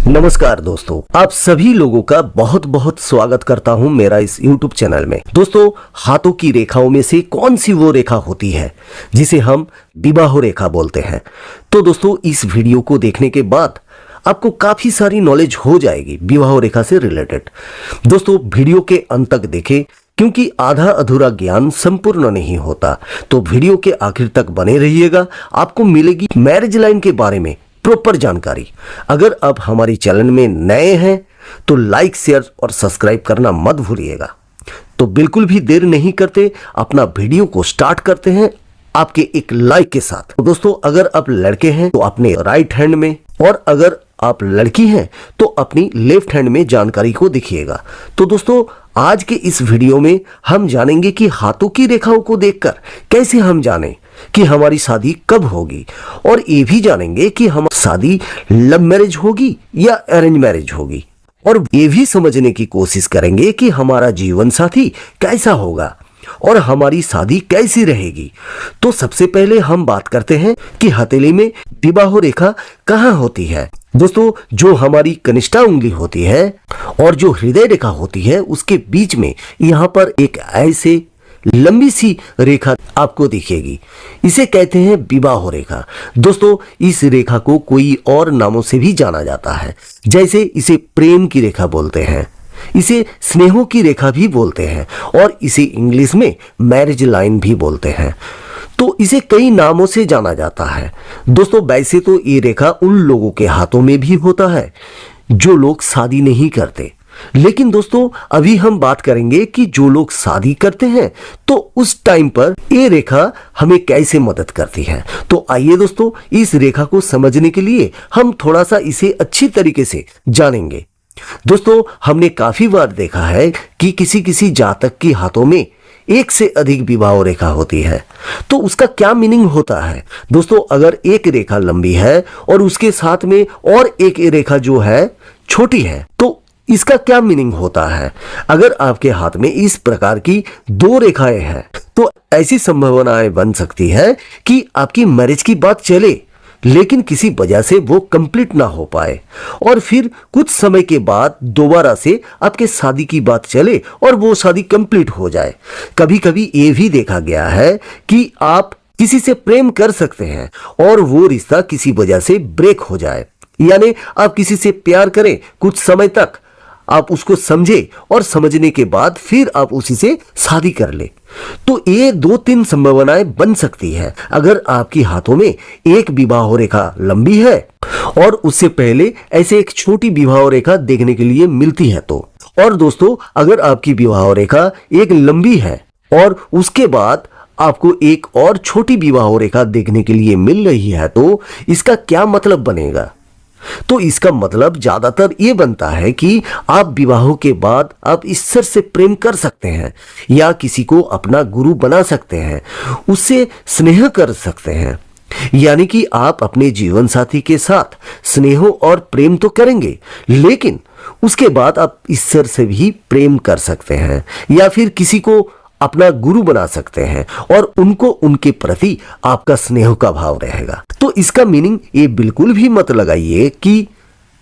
नमस्कार दोस्तों, आप सभी लोगों का बहुत बहुत स्वागत करता हूं मेरा इस YouTube चैनल में। दोस्तों, हाथों की रेखाओं में से कौन सी वो रेखा होती है जिसे हम विवाह रेखा बोलते हैं। तो दोस्तों, इस वीडियो को देखने के बाद आपको काफी सारी नॉलेज हो जाएगी विवाह रेखा से रिलेटेड। दोस्तों, वीडियो के अंत तक देखें क्योंकि आधा अधूरा ज्ञान संपूर्ण नहीं होता। तो वीडियो के आखिर तक बने रहिएगा, आपको मिलेगी मैरिज लाइन के बारे में प्रॉपर जानकारी। अगर आप हमारे चैनल में नए हैं तो लाइक, शेयर और सब्सक्राइब करना मत भूलिएगा। तो बिल्कुल भी देर नहीं करते, अपना वीडियो को स्टार्ट करते हैं आपके एक लाइक के साथ। तो दोस्तों, अगर आप लड़के हैं तो अपने राइट हैंड में, और अगर आप लड़की हैं तो अपनी लेफ्ट हैंड में जानकारी को देखिएगा। तो दोस्तों, आज के इस वीडियो में हम जानेंगे कि हाथों की रेखाओं को देखकर कैसे हम जानें कि हमारी शादी कब होगी, और ये भी जानेंगे कि हमारी शादी लव मैरिज होगी या अरेंज मैरिज होगी, और ये भी समझने की कोशिश करेंगे कि हमारा जीवन साथी कैसा होगा और हमारी शादी कैसी रहेगी। तो सबसे पहले हम बात करते हैं कि हथेली में विवाह रेखा कहाँ होती है। दोस्तों, जो हमारी कनिष्ठा उंगली होती है और जो हृदय रेखा होती है, उसके बीच में यहाँ पर एक ऐसे लंबी सी रेखा आपको दिखेगी। इसे कहते हैं विवाह रेखा। दोस्तों, इस रेखा को कोई और नामों से भी जाना जाता है, जैसे इसे प्रेम की रेखा बोलते हैं, इसे स्नेहों की रेखा भी बोलते हैं, और इसे इंग्लिश में मैरिज लाइन भी बोलते हैं। तो इसे कई नामों से जाना जाता है। दोस्तों, वैसे तो ये रेखा उन लोगों के हाथों में भी होता है जो लोग शादी नहीं करते, लेकिन दोस्तों अभी हम बात करेंगे कि जो लोग शादी करते हैं तो उस टाइम पर ये रेखा हमें कैसे मदद करती है। तो आइए दोस्तों, इस रेखा को समझने के लिए हम थोड़ा सा इसे अच्छी तरीके से जानेंगे। दोस्तों, हमने काफी बार देखा है कि किसी किसी जातक के हाथों में एक से अधिक विवाह रेखा होती है। तो उसका क्या मीनिंग होता है? दोस्तों, अगर एक रेखा लंबी है और उसके साथ में और एक रेखा जो है छोटी है, तो इसका क्या मीनिंग होता है? अगर आपके हाथ में इस प्रकार की दो रेखाएं हैं तो ऐसी संभावनाएं बन सकती है कि आपकी मैरिज की बात चले, लेकिन किसी वजह से वो कंप्लीट ना हो पाए, और फिर कुछ समय के बाद दोबारा से आपके शादी की बात चले और वो शादी कंप्लीट हो जाए। कभी कभी ये भी देखा गया है कि आप किसी से प्रेम कर सकते हैं और वो रिश्ता किसी वजह से ब्रेक हो जाए, यानी आप किसी से प्यार करें, कुछ समय तक आप उसको समझे और समझने के बाद फिर आप उसी से शादी कर ले। तो ये 2-3 संभावनाएं बन सकती है अगर आपकी हाथों में एक विवाह रेखा लंबी है और उससे पहले ऐसे एक छोटी विवाह रेखा देखने के लिए मिलती है तो। और दोस्तों, अगर आपकी विवाह रेखा एक लंबी है और उसके बाद आपको एक और छोटी विवाह रेखा देखने के लिए मिल रही है, तो इसका क्या मतलब बनेगा? तो इसका मतलब ज्यादातर ये बनता है कि आप विवाह के बाद आप ईश्वर से प्रेम कर सकते हैं, या किसी को अपना गुरु बना सकते हैं, उससे स्नेह कर सकते हैं। यानी कि आप अपने जीवन साथी के साथ स्नेह और प्रेम तो करेंगे, लेकिन उसके बाद आप ईश्वर से भी प्रेम कर सकते हैं, या फिर किसी को अपना गुरु बना सकते हैं और उनको उनके प्रति आपका स्नेह का भाव रहेगा। तो इसका मीनिंग ये बिल्कुल भी मत लगाइए कि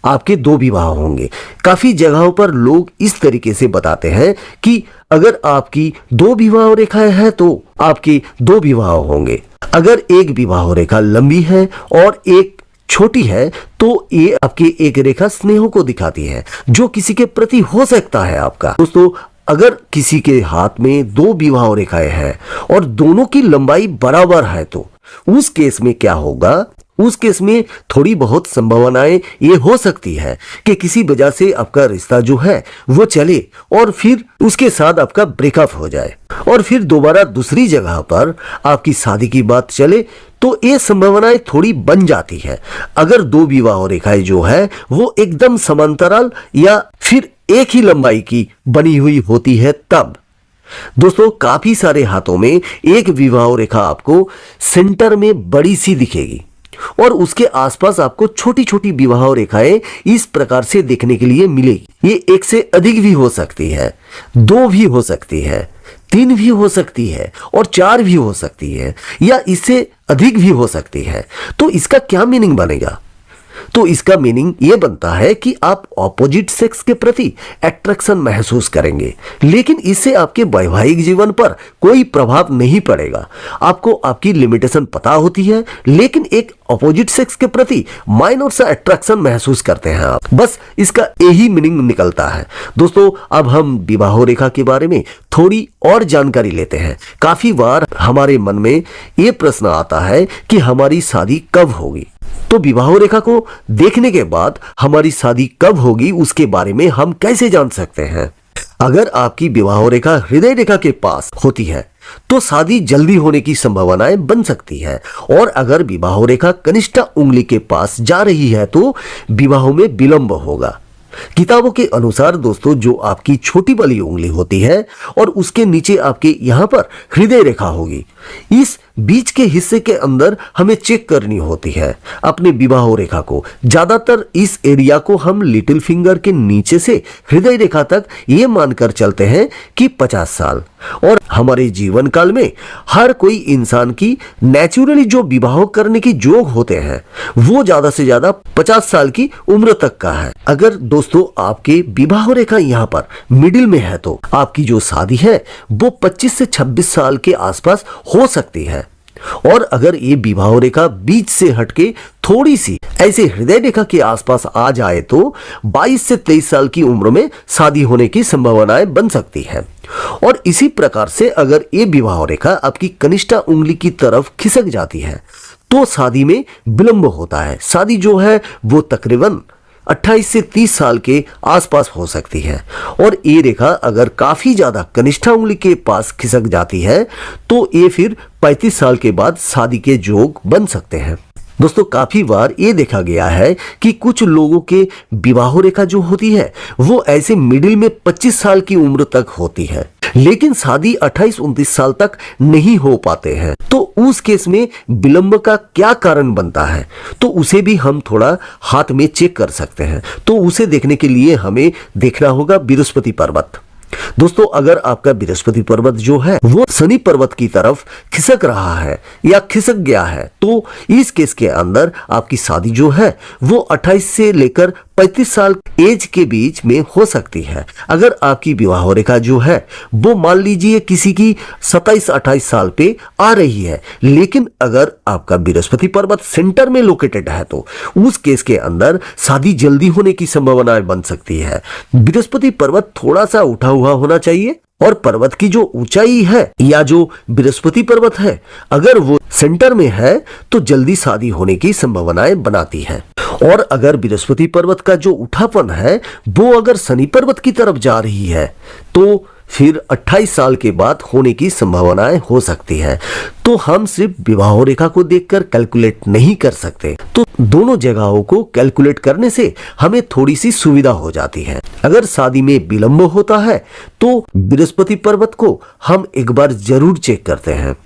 आपके 2 विवाह होंगे। काफी जगहों पर लोग इस तरीके से बताते हैं कि अगर आपकी 2 विवाह रेखाएं हैं तो आपके 2 विवाह होंगे। अगर एक विवाह रेखा लंबी है और एक छोटी है तो ये आपकी एक रेखा स्नेह को दिखाती है, जो किसी के प्रति हो सकता है आपका। दोस्तों, अगर किसी के हाथ में 2 विवाह रेखाएं हैं और दोनों की लंबाई बराबर है, तो उस केस में क्या होगा? उस केस में थोड़ी बहुत संभावनाएं ये हो सकती है कि किसी वजह से आपका रिश्ता जो है वो चले और फिर उसके साथ आपका ब्रेकअप हो जाए, और फिर दोबारा दूसरी जगह पर आपकी शादी की बात चले, तो ये संभावनाएं थोड़ी बन जाती है अगर 2 विवाह रेखाएं जो है वो एकदम समांतराल या फिर एक ही लंबाई की बनी हुई होती है तब। दोस्तों, काफी सारे हाथों में एक विवाह रेखा आपको सेंटर में बड़ी सी दिखेगी और उसके आसपास आपको छोटी छोटी विवाह रेखाएं इस प्रकार से देखने के लिए मिलेगी। ये एक से अधिक भी हो सकती है, 2 भी हो सकती है, 3 भी हो सकती है और 4 भी हो सकती है, या इससे अधिक भी हो सकती है। तो इसका क्या मीनिंग बनेगा? तो इसका मीनिंग ये बनता है कि आप ऑपोजिट सेक्स के प्रति अट्रैक्शन महसूस करेंगे, लेकिन इससे आपके वैवाहिक जीवन पर कोई प्रभाव नहीं पड़ेगा। आपको आपकी लिमिटेशन पता होती है, लेकिन एक ऑपोजिट सेक्स के प्रति माइनर सा अट्रैक्शन महसूस करते हैं आप। बस इसका यही मीनिंग निकलता है। दोस्तों, अब हम विवाह रेखा के बारे में थोड़ी और जानकारी लेते हैं। काफी बार हमारे मन में ये प्रश्न आता है कि हमारी शादी कब होगी। तो विवाह रेखा को देखने के बाद हमारी शादी कब होगी उसके बारे में हम कैसे जान सकते हैं? अगर आपकी विवाह रेखा हृदय रेखा के पास होती है तो शादी जल्दी होने की संभावनाएं बन सकती है, और अगर विवाह रेखा कनिष्ठ उंगली के पास जा रही है तो विवाह में विलंब होगा। किताबों के अनुसार दोस्तों, जो आपकी छोटी वाली उंगली होती है और उसके नीचे आपके यहाँ पर हृदय रेखा होगी, इस बीच के हिस्से के अंदर हमें चेक करनी होती है अपने विवाह रेखा को। ज्यादातर इस एरिया को हम लिटिल फिंगर के नीचे से हृदय रेखा तक ये मानकर चलते हैं कि 50 साल। और हमारे जीवन काल में हर कोई इंसान की नेचुरली जो विवाह करने की जोग होते हैं वो ज्यादा से ज्यादा 50 साल की उम्र तक का है। अगर दोस्तों आपके विवाह रेखा यहाँ पर मिडिल में है तो आपकी जो शादी है वो 25 से 26 साल के आसपास हो सकती है। और अगर ये विवाह रेखा बीच से हटके थोड़ी सी ऐसे हृदय रेखा के आसपास आ जाए तो 22 से 23 साल की उम्र में शादी होने की संभावनाएं बन सकती है। और इसी प्रकार से अगर ये विवाह रेखा आपकी कनिष्ठ उंगली की तरफ खिसक जाती है तो शादी में विलंब होता है। शादी जो है वो तकरीबन 28 से 30 साल के आसपास हो सकती है। और ये रेखा अगर काफी ज्यादा कनिष्ठ उंगली के पास खिसक जाती है तो ये फिर 35 साल के बाद शादी के जोग बन सकते हैं। दोस्तों, काफी बार ये देखा गया है कि कुछ लोगों के विवाह रेखा जो होती है वो ऐसे मिडिल में 25 साल की उम्र तक होती है, लेकिन शादी 28-29 साल तक नहीं हो पाते हैं। तो उस केस में विलंब का क्या कारण बनता है तो उसे भी हम थोड़ा हाथ में चेक कर सकते हैं। तो उसे देखने के लिए हमें देखना होगा बृहस्पति पर्वत। दोस्तों, अगर आपका बृहस्पति पर्वत जो है वो शनि पर्वत की तरफ खिसक रहा है या खिसक गया है तो इस केस के अंदर आपकी शादी जो है वो 28 से लेकर 35 साल एज के बीच में हो सकती है। अगर आपकी विवाह रेखा जो है वो मान लीजिए किसी की 27-28 साल पे आ रही है, लेकिन अगर आपका बृहस्पति पर्वत सेंटर में लोकेटेड है तो उस केस के अंदर शादी जल्दी होने की संभावनाएं बन सकती है। बृहस्पति पर्वत थोड़ा सा उठा हुआ होना चाहिए, और पर्वत की जो ऊंचाई है या जो बृहस्पति पर्वत है अगर वो सेंटर में है तो जल्दी शादी होने की संभावनाएं बनाती है। और अगर बृहस्पति पर्वत का जो उठापन है वो अगर शनि पर्वत की तरफ जा रही है तो फिर 28 साल के बाद होने की संभावनाएं हो सकती है। तो हम सिर्फ विवाह रेखा को देखकर कैलकुलेट नहीं कर सकते, तो दोनों जगहों को कैलकुलेट करने से हमें थोड़ी सी सुविधा हो जाती है। अगर शादी में विलंब होता है तो बृहस्पति पर्वत को हम एक बार जरूर चेक करते हैं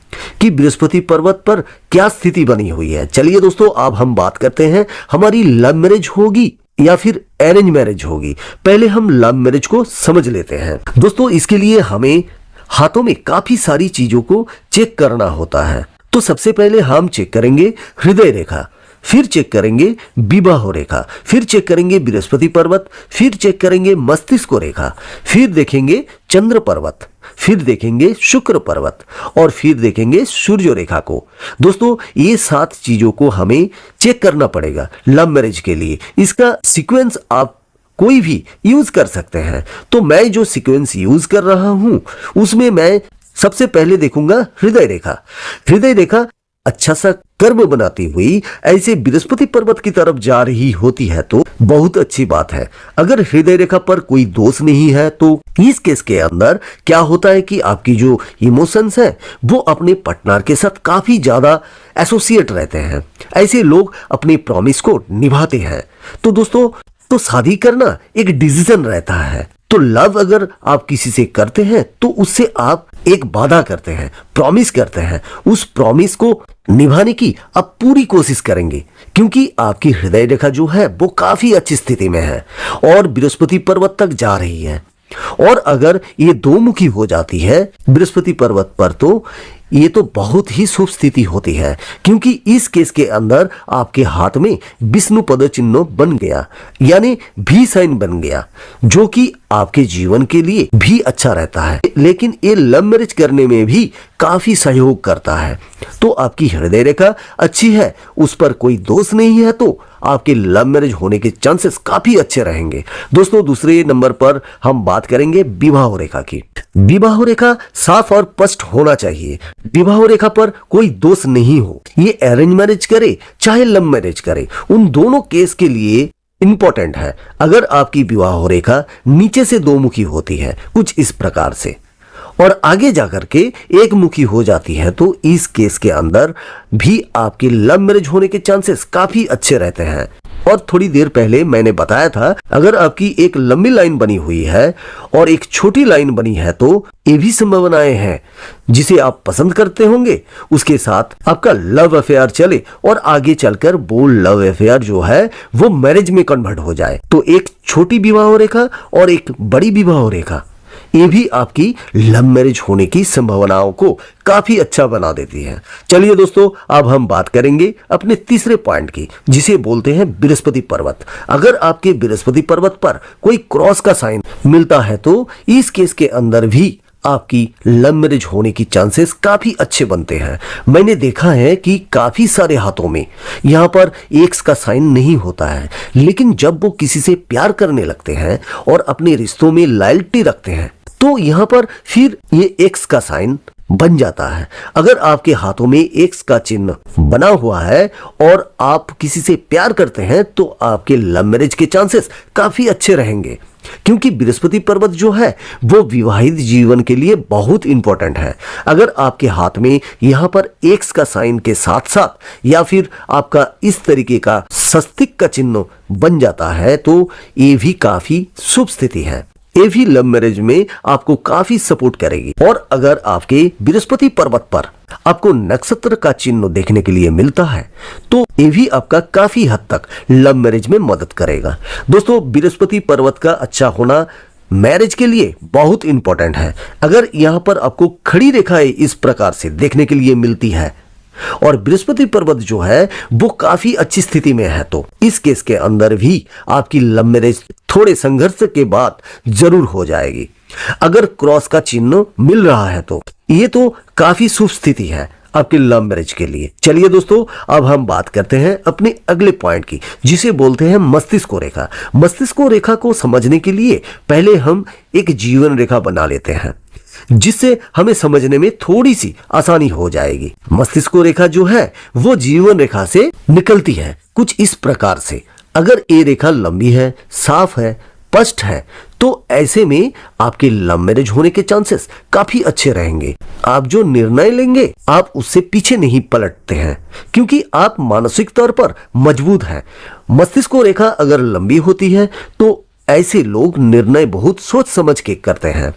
कि बृहस्पति पर्वत पर क्या स्थिति बनी हुई है। चलिए दोस्तों, अब हम बात करते हैं हमारी लव मैरिज होगी या फिर अरेंज मैरिज होगी। पहले हम लव मैरिज को समझ लेते हैं। दोस्तों, इसके लिए हमें हाथों में काफी सारी चीजों को चेक करना होता है। तो सबसे पहले हम चेक करेंगे हृदय रेखा, फिर चेक करेंगे विवाह रेखा, फिर चेक करेंगे बृहस्पति पर्वत, फिर चेक करेंगे मस्तिष्क रेखा, फिर देखेंगे चंद्र पर्वत, फिर देखेंगे शुक्र पर्वत और फिर देखेंगे सूर्य रेखा को। दोस्तों, ये 7 चीजों को हमें चेक करना पड़ेगा लव मैरिज के लिए। इसका सीक्वेंस आप कोई भी यूज कर सकते हैं। तो मैं जो सीक्वेंस यूज कर रहा हूं उसमें मैं सबसे पहले देखूंगा हृदय रेखा। हृदय रेखा अच्छा सा कर्व बनाती हुई ऐसे बृहस्पति पर्वत की तरफ जा रही होती है तो बहुत अच्छी बात है। अगर हृदय रेखा पर कोई दोष नहीं है तो इस केस के अंदर क्या होता है कि आपकी जो इमोशंस है वो अपने पार्टनर के साथ काफी ज्यादा एसोसिएट रहते हैं। ऐसे लोग अपने प्रॉमिस को निभाते हैं। तो दोस्तों, तो शादी करना एक डिसीजन रहता है। तो लव अगर आप किसी से करते हैं तो उससे आप एक वादा करते हैं, प्रॉमिस करते हैं। उस प्रॉमिस को निभाने की आप पूरी कोशिश करेंगे क्योंकि आपकी हृदय रेखा जो है वो काफी अच्छी स्थिति में है और बृहस्पति पर्वत तक जा रही है। और अगर ये दो मुखी हो जाती है बृहस्पति पर्वत पर तो ये तो बहुत ही शुभ स्थिति होती है, क्योंकि इस केस के अंदर आपके हाथ में विष्णु पद चिन्ह बन गया, यानी भी साइन बन गया, जो कि आपके जीवन के लिए भी अच्छा रहता है। लेकिन ये लव मैरिज करने में भी काफी सहयोग करता है। तो आपकी हृदय रेखा अच्छी है, उस पर कोई दोष नहीं है, तो आपके लव मैरिज होने के चांसेस काफी अच्छे रहेंगे। दोस्तों, दूसरे नंबर पर हम बात करेंगे विवाह रेखा की। विवाह रेखा साफ और स्पष्ट होना चाहिए। विवाह रेखा पर कोई दोष नहीं हो, ये अरेंज मैरिज करे चाहे लव मैरिज करे, उन दोनों केस के लिए इंपॉर्टेंट है। अगर आपकी विवाह रेखा नीचे से दो मुखी होती है कुछ इस प्रकार से और आगे जाकर के एक मुखी हो जाती है, तो इस केस के अंदर भी आपके लव मैरिज होने के चांसेस काफी अच्छे रहते हैं। और थोड़ी देर पहले मैंने बताया था, अगर आपकी एक लंबी लाइन बनी हुई है और एक छोटी लाइन बनी है तो ये भी संभावनाएं हैं जिसे आप पसंद करते होंगे, उसके साथ आपका लव अफेयर चले और आगे चलकर वो लव अफेयर जो है वो मैरिज में कन्वर्ट हो जाए। तो एक छोटी विवाह रेखा और एक बड़ी विवाह रेखा, ये भी आपकी लव मैरिज होने की संभावनाओं को काफी अच्छा बना देती है। चलिए दोस्तों, अब हम बात करेंगे अपने तीसरे पॉइंट की, जिसे बोलते हैं बृहस्पति पर्वत। अगर आपके बृहस्पति पर्वत पर कोई क्रॉस का साइन मिलता है तो इस केस के अंदर भी आपकी लव मैरिज होने की चांसेस काफी अच्छे बनते हैं। मैंने देखा है कि काफी सारे हाथों में यहाँ पर एक्स का साइन नहीं होता है, लेकिन जब वो किसी से प्यार करने लगते हैं और अपने रिश्तों में लॉयल्टी रखते हैं तो यहाँ पर फिर ये एक्स का साइन बन जाता है। अगर आपके हाथों में एक्स का चिन्ह बना हुआ है और आप किसी से प्यार करते हैं तो आपके लव मैरिज के चांसेस काफी अच्छे रहेंगे, क्योंकि बृहस्पति पर्वत जो है वो विवाहित जीवन के लिए बहुत इंपॉर्टेंट है। अगर आपके हाथ में यहाँ पर एक्स का साइन के साथ साथ या फिर आपका इस तरीके का स्वस्तिक का चिन्ह बन जाता है तो ये भी काफी शुभ स्थिति है। ये भी लव मैरिज में आपको काफी सपोर्ट करेगी। और अगर आपके बृहस्पति पर्वत पर आपको नक्षत्र का चिन्ह देखने के लिए मिलता है तो ये भी आपका काफी हद तक लव मैरिज में मदद करेगा। दोस्तों, बृहस्पति पर्वत का अच्छा होना मैरिज के लिए बहुत इंपॉर्टेंट है। अगर यहाँ पर आपको खड़ी रेखाएं इस प्रकार से देखने के लिए मिलती है और बृहस्पति पर्वत जो है वो काफी अच्छी स्थिति में है, तो इस केस के अंदर भी आपकी लव मैरिज थोड़े संघर्ष के बाद जरूर हो जाएगी। अगर क्रॉस का चिन्ह मिल रहा है तो ये तो काफी शुभ स्थिति है आपके लव मैरिज के लिए। चलिए दोस्तों, अब हम बात करते हैं अपने अगले पॉइंट की, जिसे बोलते हैं मस्तिष्क रेखा। मस्तिष्क रेखा को समझने के लिए पहले हम एक जीवन रेखा बना लेते हैं, जिससे हमें समझने में थोड़ी सी आसानी हो जाएगी। मस्तिष्क रेखा जो है वो जीवन रेखा से निकलती है कुछ इस प्रकार से। अगर ये रेखा लंबी है, साफ है, स्पष्ट है, तो ऐसे में आपके लव मैरिज होने के चांसेस काफी अच्छे रहेंगे। आप जो निर्णय लेंगे आप उससे पीछे नहीं पलटते हैं, क्योंकि आप मानसिक तौर पर मजबूत हैं। मस्तिष्क रेखा अगर लंबी होती है तो ऐसे लोग निर्णय बहुत सोच समझ के करते हैं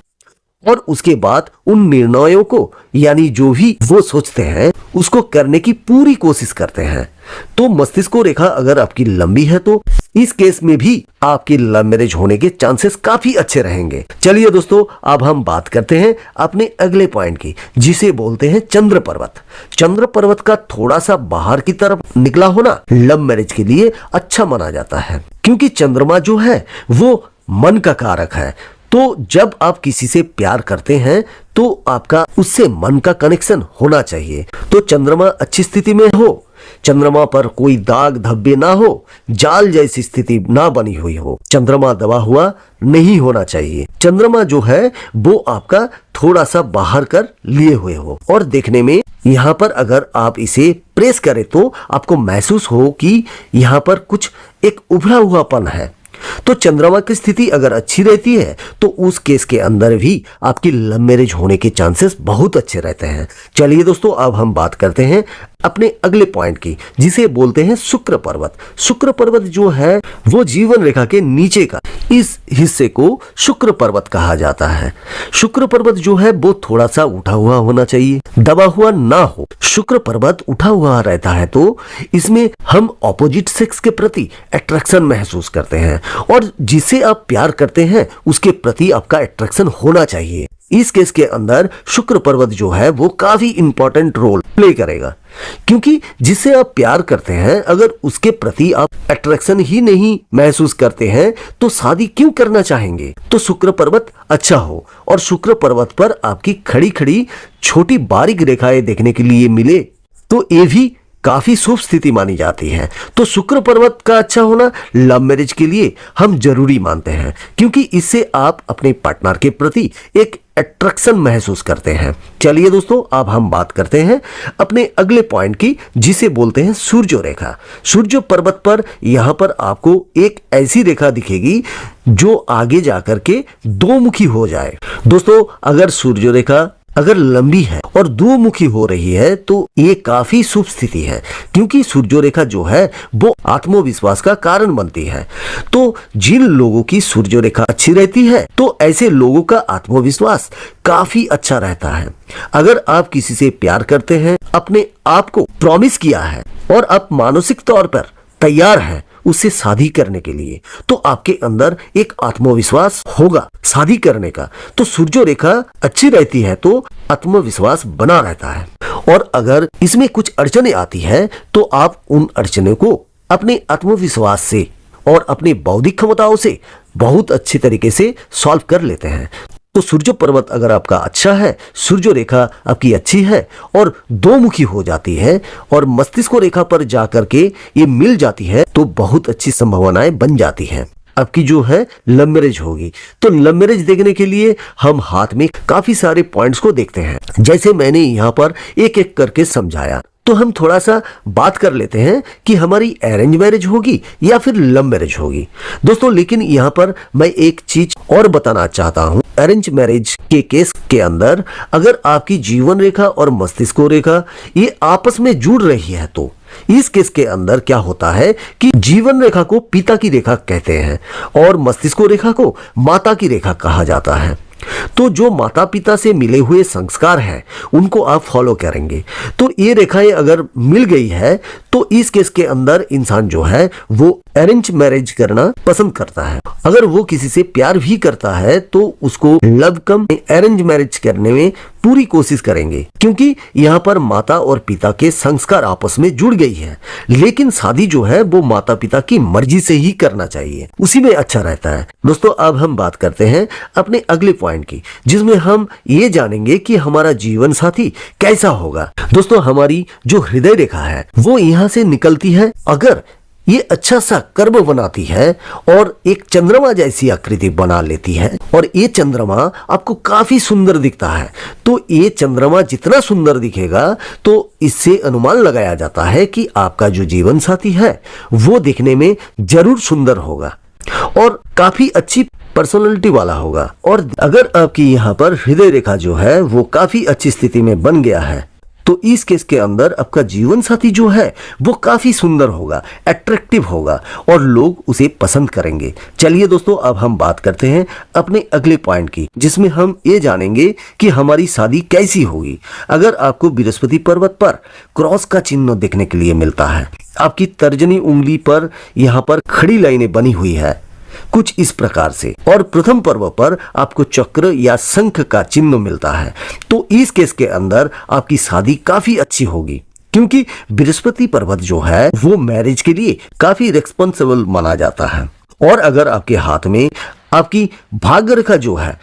और उसके बाद उन निर्णयों को, यानी जो भी वो सोचते हैं उसको करने की पूरी कोशिश करते हैं। तो मस्तिष्क रेखा अगर आपकी लंबी है तो इस केस में भी आपकी लव मैरिज होने के चांसेस काफी अच्छे रहेंगे। चलिए दोस्तों, अब हम बात करते हैं अपने अगले पॉइंट की, जिसे बोलते हैं चंद्र पर्वत। चंद्र पर्वत का थोड़ा सा बाहर की तरफ निकला होना लव मैरिज के लिए अच्छा माना जाता है, क्योंकि चंद्रमा जो है वो मन का कारक है। तो जब आप किसी से प्यार करते हैं तो आपका उससे मन का कनेक्शन होना चाहिए। तो चंद्रमा अच्छी स्थिति में हो, चंद्रमा पर कोई दाग धब्बे ना हो, जाल जैसी स्थिति ना बनी हुई हो, चंद्रमा दबा हुआ नहीं होना चाहिए। चंद्रमा जो है वो आपका थोड़ा सा बाहर कर लिए हुए हो और देखने में यहाँ पर अगर आप इसे प्रेस करें तो आपको महसूस हो कि यहाँ पर कुछ एक उभरा हुआपन है। तो चंद्रमा की स्थिति अगर अच्छी रहती है तो उस केस के अंदर भी आपकी लव मैरिज होने के चांसेस बहुत अच्छे रहते हैं। चलिए दोस्तों, अब हम बात करते हैं अपने अगले पॉइंट की, जिसे बोलते हैं शुक्र पर्वत। शुक्र पर्वत जो है वो जीवन रेखा के नीचे का इस हिस्से को शुक्र पर्वत कहा जाता है। शुक्र पर्वत जो है वो थोड़ा सा उठा हुआ होना चाहिए, दबा हुआ ना हो। शुक्र पर्वत उठा हुआ रहता है तो इसमें हम ऑपोजिट सेक्स के प्रति अट्रैक्शन महसूस करते हैं, और जिसे आप प्यार करते हैं उसके प्रति आपका अट्रैक्शन होना चाहिए। इस केस के अंदर शुक्र पर्वत जो है वो काफी इंपॉर्टेंट रोल प्ले करेगा, क्योंकि जिससे आप प्यार करते हैं अगर उसके प्रति आप अट्रैक्शन ही नहीं महसूस करते हैं तो शादी क्यों करना चाहेंगे। तो शुक्र पर्वत अच्छा हो और शुक्र पर्वत पर आपकी खड़ी खड़ी छोटी बारीक रेखाएं देखने के लिए मिले तो ये भी काफी शुभ स्थिति मानी जाती है। तो शुक्र पर्वत का अच्छा होना लव मैरिज के लिए हम जरूरी मानते हैं, क्योंकि इससे आप अपने पार्टनर के प्रति एक अट्रैक्शन महसूस करते हैं। चलिए दोस्तों, अब हम बात करते हैं अपने अगले पॉइंट की, जिसे बोलते हैं सूर्य रेखा। सूर्य पर्वत पर यहाँ पर आपको एक ऐसी रेखा दिखेगी जो आगे जाकर के दो मुखी हो जाए। दोस्तों, अगर सूर्य रेखा अगर लंबी है और दो मुखी हो रही है तो ये काफी शुभ स्थिति है, क्योंकि सूर्य रेखा जो है वो आत्मविश्वास का कारण बनती है। तो जिन लोगों की सूर्य रेखा अच्छी रहती है तो ऐसे लोगों का आत्मविश्वास काफी अच्छा रहता है। अगर आप किसी से प्यार करते हैं, अपने आप को प्रॉमिस किया है और आप मानसिक तौर पर तैयार हैं उससे शादी करने के लिए, तो आपके अंदर एक आत्मविश्वास होगा शादी करने का। तो सूर्य रेखा अच्छी रहती है तो आत्मविश्वास बना रहता है। और अगर इसमें कुछ अड़चने आती है तो आप उन अड़चनों को अपने आत्मविश्वास से और अपनी बौद्धिक क्षमताओं से बहुत अच्छी तरीके से सॉल्व कर लेते हैं। तो सूर्य पर्वत अगर आपका अच्छा है, सूर्य रेखा आपकी अच्छी है और दो मुखी हो जाती है और मस्तिष्क रेखा पर जाकर के ये मिल जाती है तो बहुत अच्छी संभावनाएं बन जाती हैं। आपकी जो है लव मैरिज होगी। तो लव मैरिज देखने के लिए हम हाथ में काफी सारे पॉइंट्स को देखते हैं, जैसे मैंने यहाँ पर एक एक करके समझाया। तो हम थोड़ा सा बात कर लेते हैं कि हमारी अरेंज मैरिज होगी या फिर लव मैरिज होगी। दोस्तों, लेकिन यहाँ पर मैं एक चीज और बताना चाहता हूँ। अरेंज मैरिज के केस के अंदर अगर आपकी जीवन रेखा और मस्तिष्क रेखा ये आपस में जुड़ रही है तो इस केस के अंदर क्या होता है कि जीवन रेखा को पिता की रेखा कहते हैं और मस्तिष्क रेखा को माता की रेखा कहा जाता है। तो जो माता पिता से मिले हुए संस्कार हैं उनको आप फॉलो करेंगे। तो ये रेखाएं अगर मिल गई है तो इस केस के अंदर इंसान जो है वो अरेंज मैरिज करना पसंद करता है। अगर वो किसी से प्यार भी करता है तो उसको लव कम अरेंज मैरिज करने में पूरी कोशिश करेंगे, क्योंकि यहाँ पर माता और पिता के संस्कार आपस में जुड़ गई है। लेकिन शादी जो है वो माता पिता की मर्जी से ही करना चाहिए, उसी में अच्छा रहता है। दोस्तों, अब हम बात करते हैं अपने अगले पॉइंट की, जिसमें हम ये जानेंगे कि हमारा जीवन साथी कैसा होगा। दोस्तों, हमारी जो हृदय रेखा है वो यहाँ से निकलती है। अगर ये अच्छा सा कर्व बनाती है और एक चंद्रमा जैसी आकृति बना लेती है और ये चंद्रमा आपको काफी सुंदर दिखता है, तो ये चंद्रमा जितना सुंदर दिखेगा तो इससे अनुमान लगाया जाता है कि आपका जो जीवन साथी है वो दिखने में जरूर सुंदर होगा और काफी अच्छी पर्सनालिटी वाला होगा। और अगर आपकी यहाँ पर हृदय रेखा जो है वो काफी अच्छी स्थिति में बन गया है तो इस केस के अंदर आपका जीवन साथी जो है वो काफी सुंदर होगा, अट्रैक्टिव होगा और लोग उसे पसंद करेंगे। चलिए दोस्तों, अब हम बात करते हैं अपने अगले पॉइंट की, जिसमें हम ये जानेंगे कि हमारी शादी कैसी होगी। अगर आपको बृहस्पति पर्वत पर क्रॉस का चिन्ह देखने के लिए मिलता है, आपकी तर्जनी उंगली पर यहाँ पर खड़ी लाइनें बनी हुई है कुछ इस प्रकार से, और प्रथम पर्व पर आपको चक्र या शंख का चिन्ह मिलता है, तो इस केस के अंदर आपकी शादी काफी अच्छी होगी, क्योंकि बृहस्पति पर्वत जो है वो मैरिज के लिए काफी रिस्पॉन्सिबल माना जाता है। और अगर आपके हाथ में आपकी भाग्य रेखा जो है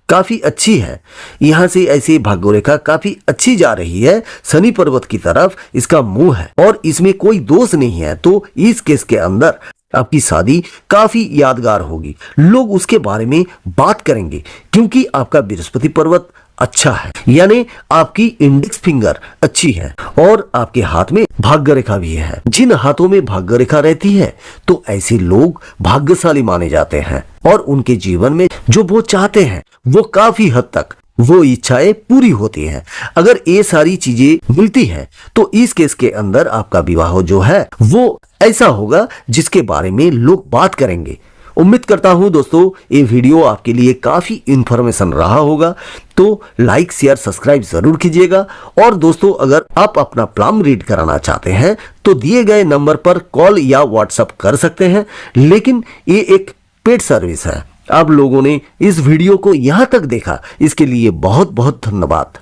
काफी अच्छी है, यहाँ से ऐसे भाग्य रेखा काफी अच्छी जा रही है, शनि पर्वत की तरफ इसका मुंह है और इसमें कोई दोष नहीं है, तो इस केस के अंदर आपकी शादी काफी यादगार होगी। लोग उसके बारे में बात करेंगे क्योंकि आपका बृहस्पति पर्वत अच्छा है, यानी आपकी इंडेक्स फिंगर अच्छी है और आपके हाथ में भाग्य रेखा भी है। जिन हाथों में भाग्य रेखा रहती है तो ऐसे लोग भाग्यशाली माने जाते हैं और उनके जीवन में जो वो चाहते हैं वो काफी हद तक वो इच्छाएं पूरी होती हैं। अगर ये सारी चीजें मिलती हैं तो इस केस के अंदर आपका विवाह जो है वो ऐसा होगा जिसके बारे में लोग बात करेंगे। उम्मीद करता हूं दोस्तों ये वीडियो आपके लिए काफी इंफॉर्मेशन रहा होगा, तो लाइक शेयर सब्सक्राइब जरूर कीजिएगा। और दोस्तों अगर आप अपना प्लम रीड कराना चाहते हैं तो दिए गए नंबर पर कॉल या व्हाट्सएप कर सकते हैं, लेकिन ये एक पेड सर्विस है। आप लोगों ने इस वीडियो को यहां तक देखा, इसके लिए बहुत बहुत धन्यवाद।